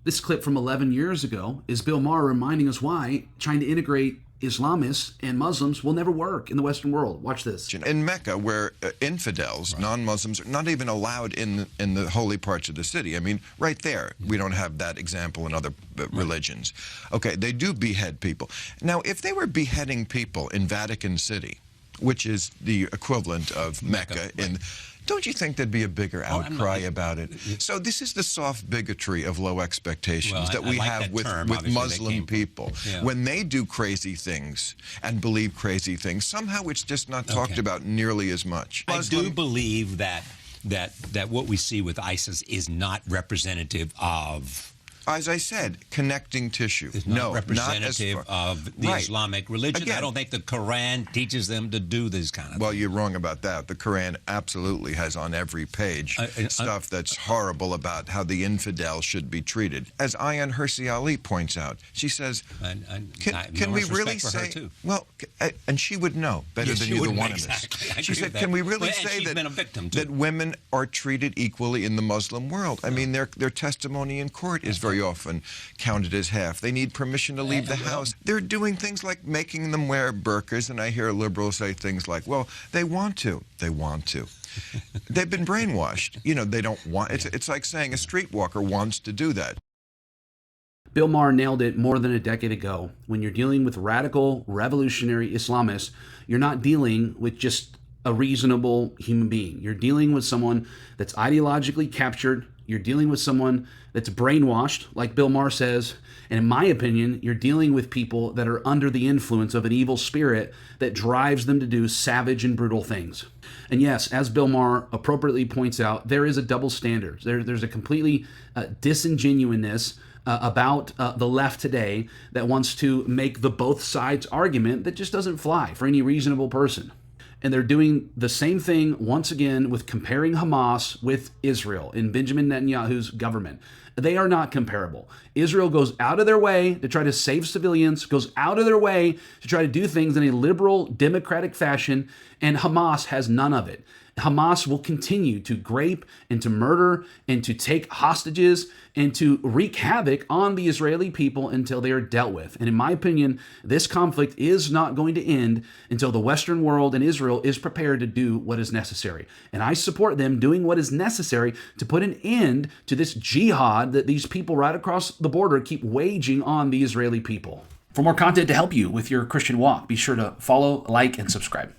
This clip from 11 years ago is Bill Maher reminding us why trying to integrate Islamists and Muslims will never work in the Western world. Watch this. In Mecca, where infidels, non-Muslims, are not even allowed in the holy parts of the city. I mean, right there, we don't have that example in other religions. Okay, they do behead people. Now, if they were beheading people in Vatican City, which is the equivalent of Mecca in... Don't you think there'd be a bigger outcry about it? So this is the soft bigotry of low expectations that we have with Muslim people. Yeah. When they do crazy things and believe crazy things, somehow it's just not talked about nearly as much. I do believe that what we see with ISIS is not representative of... As I said, connecting tissue. It's not representative of the Islamic religion. Again, I don't think the Quran teaches them to do this kind of Well, thing. you're wrong about that. The Quran absolutely has on every page stuff that's horrible about how the infidel should be treated. As Ayaan Hirsi Ali points out, she says, can we really say... Well, and she would know better than either one of us. She said, can we really say that women are treated equally in the Muslim world? I mean, their testimony in court is very often counted as half. They need permission to leave the house. They're doing things like making them wear burqas, and I hear liberals say things like, well, they want to. They want to. They've been brainwashed. You know, they don't want... It's like saying a streetwalker wants to do that. Bill Maher nailed it more than a decade ago. When you're dealing with radical, revolutionary Islamists, you're not dealing with just a reasonable human being. You're dealing with someone that's ideologically captured. You're dealing with someone that's brainwashed, like Bill Maher says. And in my opinion, you're dealing with people that are under the influence of an evil spirit that drives them to do savage and brutal things. And yes, as Bill Maher appropriately points out, there is a double standard. There's a completely disingenuousness about the left today that wants to make the both sides argument that just doesn't fly for any reasonable person. And they're doing the same thing once again with comparing Hamas with Israel in Benjamin Netanyahu's government. They are not comparable. Israel goes out of their way to try to save civilians, goes out of their way to try to do things in a liberal, democratic fashion, and Hamas has none of it. Hamas will continue to grape and to murder and to take hostages and to wreak havoc on the Israeli people until they are dealt with. And in my opinion, this conflict is not going to end until the Western world and Israel is prepared to do what is necessary. And I support them doing what is necessary to put an end to this jihad that these people right across the border keep waging on the Israeli people. For more content to help you with your Christian walk, be sure to follow, like, and subscribe.